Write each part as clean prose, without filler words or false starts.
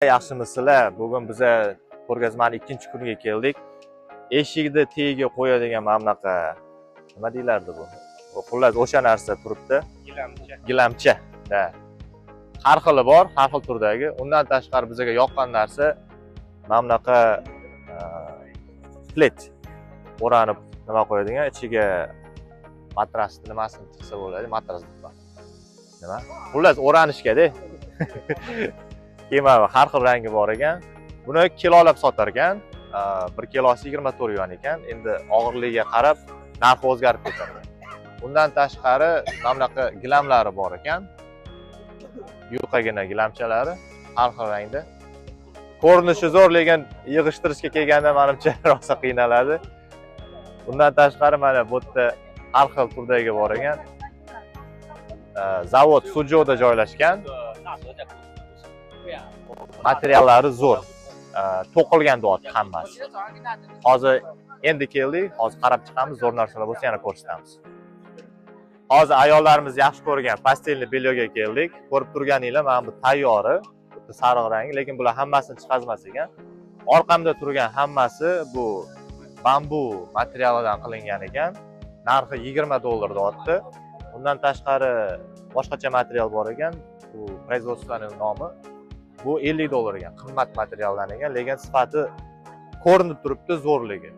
Yaxshimisizlar? Bugun biz ko'rgazmani ikkinchi kuniga keldik. Eshikni tagiga qo'yadigan mana bunaqa nima deylardi bu? Xullas o'sha narsa turibdi. Gilamcha. Da. Har xili bor, har xil turdagi. Undan tashqari bizga yoqqan narsa mana bunaqa plet o'ranib nima qo'yadigan, ichiga matras nimasini chiqsa bo'ladi, matras deb. Nima? Xullas o'ranishga-da. Kema har xil rangi bor ekan. Buni kilolab sotar ekan. 1 kilosi 24 yuan ekan. Endi og'irligiga qarab narxi o'zgarib ketadi. Undan tashqari mana bunaqa gilamlari bor ekan. Yuqagina gilamchalari har xil rangda. Ko'rinishi zo'r, lekin yig'ishtirishga kelganda menimcha rosa qiynaladi. Bundan tashqari mana bu yerda har xil turdagi bor ekan. Zavod Suzhouda joylashgan. Materiallari zo'r. To'qilgan deyapti hammasi. Hozir endi keldik, hozir qarab chiqamiz, zo'r narsalar bo'lsa yana ko'rsatamiz. Hozir ayollarimiz yaxshi ko'rgan pastelni belyoga keldik. Ko'rib turganinglar, mana bu tayyori, bu sariq rangi, lekin bular hammasini chiqazmas ekan. Orqamda turgan hammasi bu bambu materialidan qilingan ekan. Narxi $20 deyapti. Undan tashqari boshqacha material bor ekan. Bu производственный nomi. Bu $50 ekan. Qimmat materialdan ekan, lekin sifati ko'rinib turibdi, zo'rligi.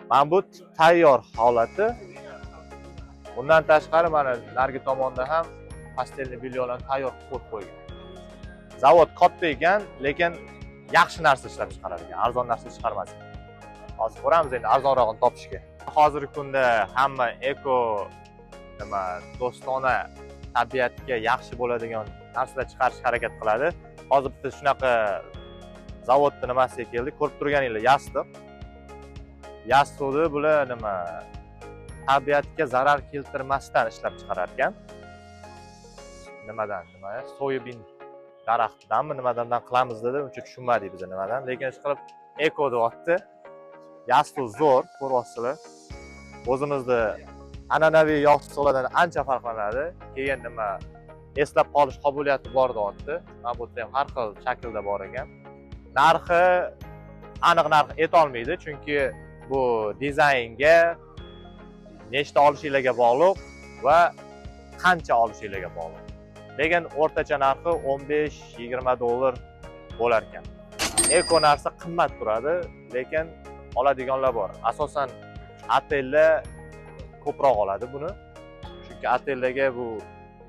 Mana bu tayyor holati. Undan tashqari mana narigi tomonda ham pastelni belyolarni tayyor qilib qo'ygan. Zavod katta ekan, lekin yaxshi narsa ishlab chiqarar ekan, arzon narsa chiqarmas ekan. Hozir ko'ramiz endi arzonrog'ini topishga. Hozirgi kunda hamma eko do'stona, tabiatga yaxshi bo'ladigan narsalar chiqarishga harakat qiladi. Hozir biz shunaqa zavodning nimasiga keldik. Ko'rib turganinglar, yostiq. Yostiqni bular tabiatga zarar keltirmasdan ishlab chiqarar ekan. Nimadan? Soyabin daraxtidanmi, nimadan qilamiz dedi. Uncha tushunmadik biz nimadan, lekin ish qilib eko deyapti. Yostiq zo'r, ko'ryapsizlar. O'zimizda an'anaviy yostiqlardan ancha farqlanadi. Keyin eslab qolish qobiliyati bor deyapti. Mana bu yerda ham har xil shaklda bor ekan. Narxi aniq narx aytolmaydi, chunki bu dizaynga, nechta olishingizga bog'liq va qancha olishingizga bog'liq. Lekin o'rtacha narxi $15-20 bo'lar ekan. Eko narsa qimmat turadi, lekin oladiganlar bor. Asosan otellar ko'proq oladi buni. Chunki oteldagi bu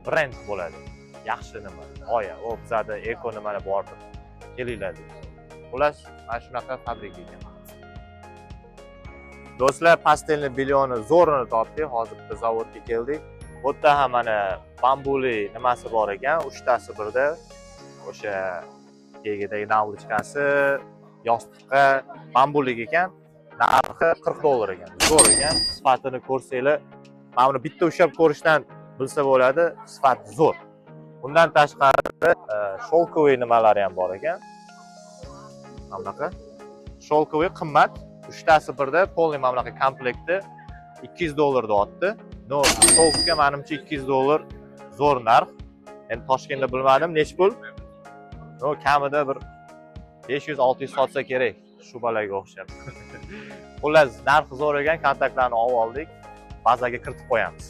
brend bo'ladi. Yaxshi nima? G'oya. O bizada eko nimani bordir. Kelinglar. Xullas, mana shunaqa fabrika ekan. Do'stlar, pastelni belyoni zo'rini topdik. Hozir biz zavodga keldik. Bu yerda ham mana bambuli nimasi bor ekan, 3 tasi birda. O'sha kegidagi navlichkasi, yostiqqa bambulik ekan. Narxi $40 ekan. Zo'r ekan. Sifatini ko'rsanglar, mana buni bitta ushlab ko'rishdan bilsa bo'ladi, sifat zo'r. Undan tashqari sholkoviy nimalari ham bor ekan. Mana bunaqa. Sholkoviy qimmat. 3 tasi birda polniy mana bunaqa komplekti $200 deyapti. No, sholkka menimcha $200 zo'r narx. Endi Toshkentda bilmadim, nech pul? No, kamida bir 500-600 sotsa kerak shu balaga o'xshab. Xullas, narxi zo'r ekan, kontaktlarni olib oldik. Bazaga kiritib qo'yamiz.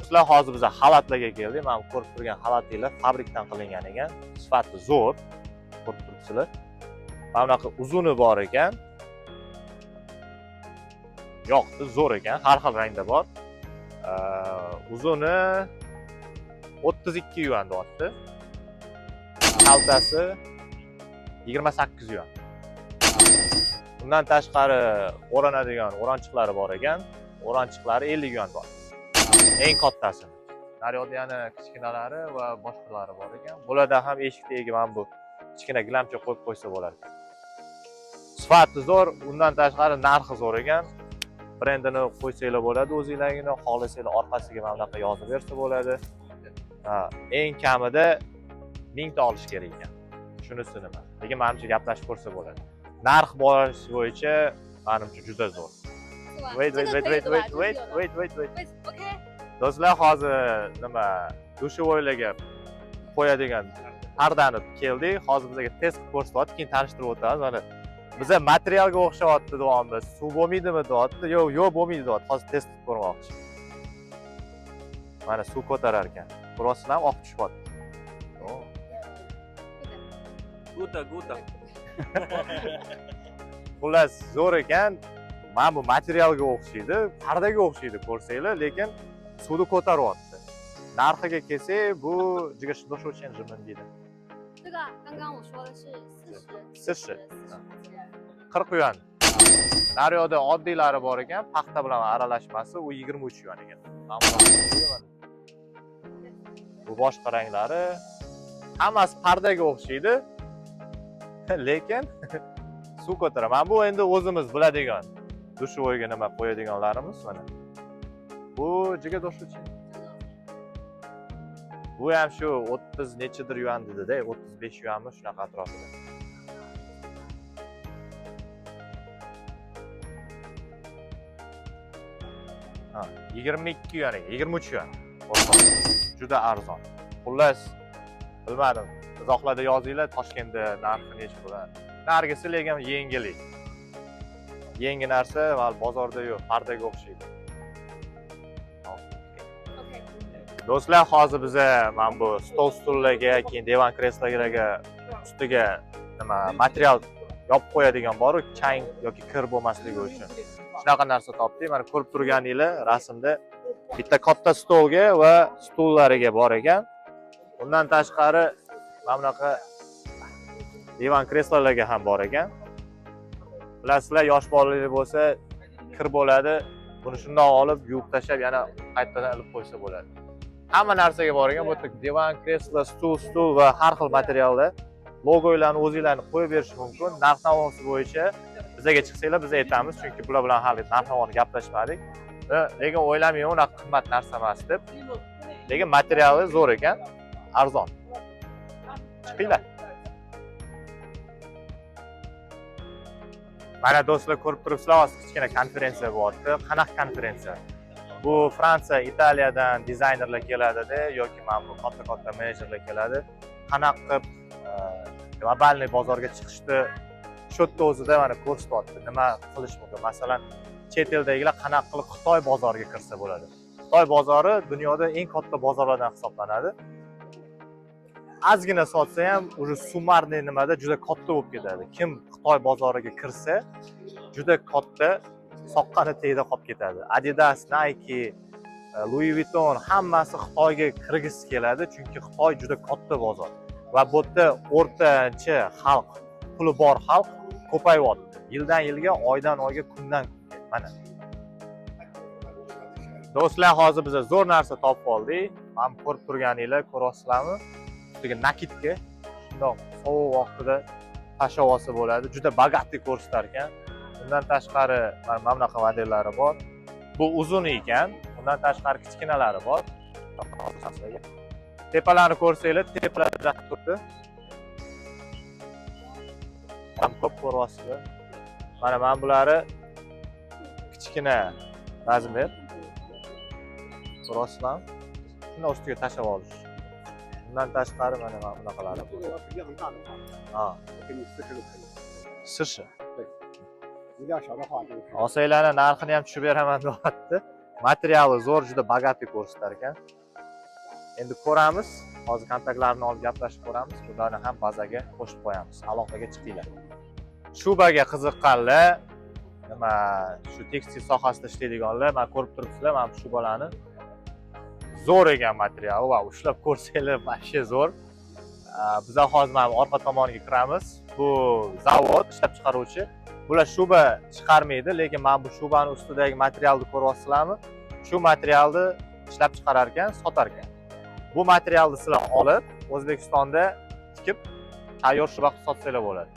Sizlar hozir biz xalatlarga keldik. Mana ko'rib turgan xalatinglar fabrikdan qilingan ekan. Sifati zo'r. Ko'rib turibsizlar. Mana bunaqa uzuni bor ekan. Yo'qdi, zo'r ekan. Har xil rangda bor. Uzuni 32 yuan deyapti. Kaltasi 28 yuan. Bundan tashqari o'ranadigan o'ranchiqlari bor ekan. O'ranchiqlari 50 yuan bor. Eng kattasi. Naryoqda yana kichkinalari va boshqalari bor ekan. Bularda ham eshikdagi mana bu kichkina gilamcha qo'yib qo'ysa bo'ladi. Sifati zo'r, undan tashqari narxi zo'r ekan. Brendini qo'ysanglar bo'ladi, o'zingizlargina xohlasanglar orqasiga mana bunaqa yozib bersa bo'ladi. Eng kamida 1000 ta olish kerak ekan. Shunisi nima? Lekin menimcha gaplashib ko'rsa bo'ladi. Narx bo'yicha menimcha juda zo'r. Wait. Okay. Do'stlar, hozir dushovoylarga qo'yadigan pardani keldik. Hozir bizga test qilib ko'rsatyapti, keyin tanishtirib o'tamiz. Mana biza materialga o'xshayapti deyapmiz. Suv bo'lmaydimi deyapti. Yo'q bo'lmaydi deyapti. Hozir test qilib ko'rmoqchi. Mana suv ko'tarar ekan. Ko'ryapsizlar ham oqib tushyapti. Guta. Xullas zo'r ekan. Mana bu materialga o'xshaydi, pardaga o'xshaydi ko'rsanglar, lekin suvni ko'taryapti. Narxiga kelsak, bu 这个是多少钱人民币的？这个刚刚我说的是40 40 yuan. Naryoqda oddiylari bor ekan, paxta bilan aralashmasi, u 23 yuan ekan. Bu boshqa ranglari. Hammasi pardaga o'xshaydi. Lekin suv ko'taradi. Mana bu endi o'zimiz biladigan dushovoyga nima qo'yadiganlarimiz mana. Bu jiga doshuvchi. Bu ham shu 30 nechidir yuan dedi-da, 35 yuanmi shunaqa atrofida. Ha, 22 yuan, 23 yuan. Juda arzon. Xullas, bilmadim. Izohlarda yozinglar, Toshkentda narxi necha bo'ladi. Nargisi lekin yengillik. Yangi narsa bozorda yo'q, pardaga o'xshaydi. Do'stlar, hozir biz mana bu stol stullarga, keyin divan kreslolarga ustiga nima material yopib qo'yadigan bor-ku, chang yoki kir bo'lmasligi uchun. Shunaqa narsa topdik. Mana ko'rib turganinglar, rasmda bitta katta stolga va stullariga bor ekan. Undan tashqari mana bunaqa divan kreslolarga ham bor ekan. Bilasizlar, yosh bolalar bo'lsa, kir bo'ladi. Buni shundoq olib, yuvib tashlab, yana qaytadan ilib qo'ysa bo'ladi. Hamma narsaga bor ekan. Bu yerda divan, kreslo, stul va har xil materialda logolarni o'zingizlarni qo'yib berish mumkin. Narx-navosi bo'yicha bizga chiqsanglar, biz aytamiz, chunki bular bilan hali narx-navoni gaplashmadik. Lekin o'ylamayman, unaqa qimmat narsa emas deb. Lekin materiali zo'r ekan, arzon. Chiqinglar. Mana do'stlar, ko'rib turibsizlar, hozir kichkina konferensiya bo'lyapti. Qanaqa konferensiya? Bu Fransiya, Italiyadan dizaynerlar keladi-da, yoki mana bu katta menejerlar keladi. Qanaqa qilib globalniy bozorga chiqishni shu yerda o'zida mana ko'rsatyapti. Nima qilish mumkin? Masalan, chet eldagilar qanaqa qilib Xitoy bozoriga kirsa bo'ladi. Xitoy bozori dunyoda eng katta bozorlardan hisoblanadi. Ozgina sotsa ham уже summarniy nimada juda katta bo'lib ketadi. Kim Xitoy bozoriga kirsa, juda katta soqqani tagida qolib ketadi. Adidas, Nike, Louis Vuitton hammasi Xitoyga kirgisi keladi, chunki Xitoy juda katta bozor. Va bu yerda o'rtacha xalq, puli bor xalq ko'payyapti. Yildan yilga, oydan oyga, kundan kunga. Mana. Do'stlar, hozir biz zo'r narsa topib oldik. Mana ko'rib turganinglar, ko'ryapsizlarmi? Ustiga nakitka, shundoq sovuq vaqtida tashavasi bo'ladi. Juda bogatli ko'rsatar ekan. Bundan tashqari mana bunaqa modellari bor. Bu uzun ekan. Undan tashqari kichkinalari bor. Tepalarni ko'rsanglar, tepalarda turibdi. Ham ko'p ko'ryapsizlar. Mana bulari kichkina razmer. Ko'ryapsizlarmi? Shuni ustiga tashlab olish. Bundan tashqari mana bunaqalari bor. Ha. 40. Olsanglarni narxini ham tushib beraman deyapti. Materiali zo'r, juda bogatli ko'rsatar ekan. Endi ko'ramiz. Hozir kontaktlarini olib gaplashib ko'ramiz. Ularni ham bazaga qo'shib qo'yamiz. Aloqaga chiqinglar. Shubaga qiziqqanlar, nima shu tekstil sohasida ishlaydiganlar, mana ko'rib turibsizlar, mana shu bolani zo'r ekan material va ushlab ko'rsanglar, vashshe zo'r. Biz hozir mana orqa tomoniga kiramiz. Bu zavod ishlab chiqaruvchi. Bular shuba chiqarmaydi, lekin mana bu shubani ustidagi materialni ko'ryapsizlarmi? Shu materialni ishlab chiqarar ekan, sotar ekan. Bu materialni sizlar olib, O'zbekistonda tikib, tayyor shuba qilib sotsanglar bo'ladi.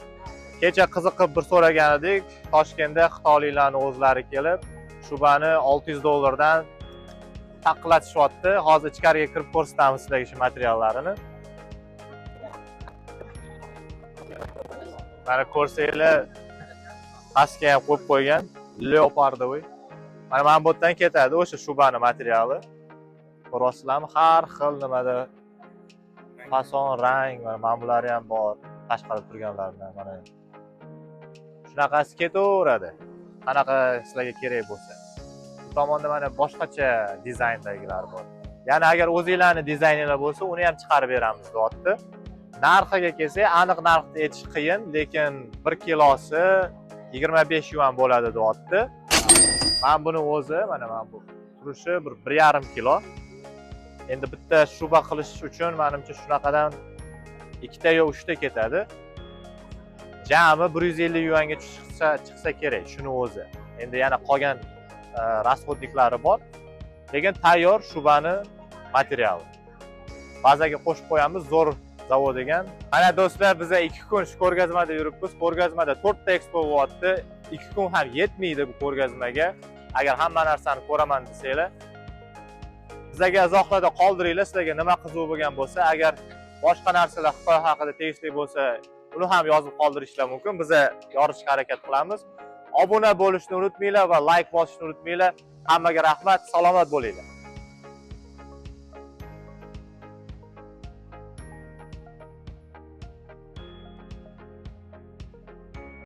Kecha qiziqib bir so'ragan edik, Toshkentda xitoyliklarning o'zlari kelib, shubani $600 dan taqillatishyapti. Hozir ichkariga kirib ko'rsatamiz sizlarga shu materiallarini. Mana ko'rsanglar, pastga ham qo'yib qo'ygan, leopardovoy. Mana bu yerdan ketadi o'sha shubani materiali. Ko'ryapsizlarmi? Har xil nimada fason, rang, mana bular ham bor. Tashqarida turganlardan mana. Shunaqasi ketaveradi. Qanaqa sizlarga kerak bo'lsa. Bu tomonda mana boshqacha dizayndagilar bor. Ya'ni agar o'zingizlarning dizayningiz bo'lsa, uni ham chiqarib beramiz, deyapti. Narxiga kelsak, aniq narxni aytish qiyin, lekin 1 kilosi 25 yuan bo'ladi, deyapti. Men buni o'zi, mana bu turishi 1,5 kilo. Endi bitta shuba qilish uchun menimcha shunaqadan 2 ta yo 3 ta ketadi. Jami 150 yuanga chiqsa kerak, shuni o'zi. Endi yana qolgan rasxodliklari bor. Lekin tayyor shubani materiali. Bazaga qo'shib qo'yamiz, zo'r zavod degan. Mana do'stlar, biz 2 kun shu ko'rgazmada yuribmiz. Ko'rgazmada 4 ta ekspo bo'lyapti. 2 kun ham yetmaydi bu ko'rgazmaga. Agar hamma narsani ko'raman desanglar, bizlarga izohlarda qoldiringlar, sizlarga nima qiziq bo'lgan bo'lsa, agar boshqa narsalar Xitoy haqida tegishli bo'lsa, uni ham yozib qoldirishlar mumkin. Biz yorishga harakat qilamiz. Obuna bo'lishni unutmanglar va like bosishni unutmanglar. Hammaga rahmat, salomat bo'linglar.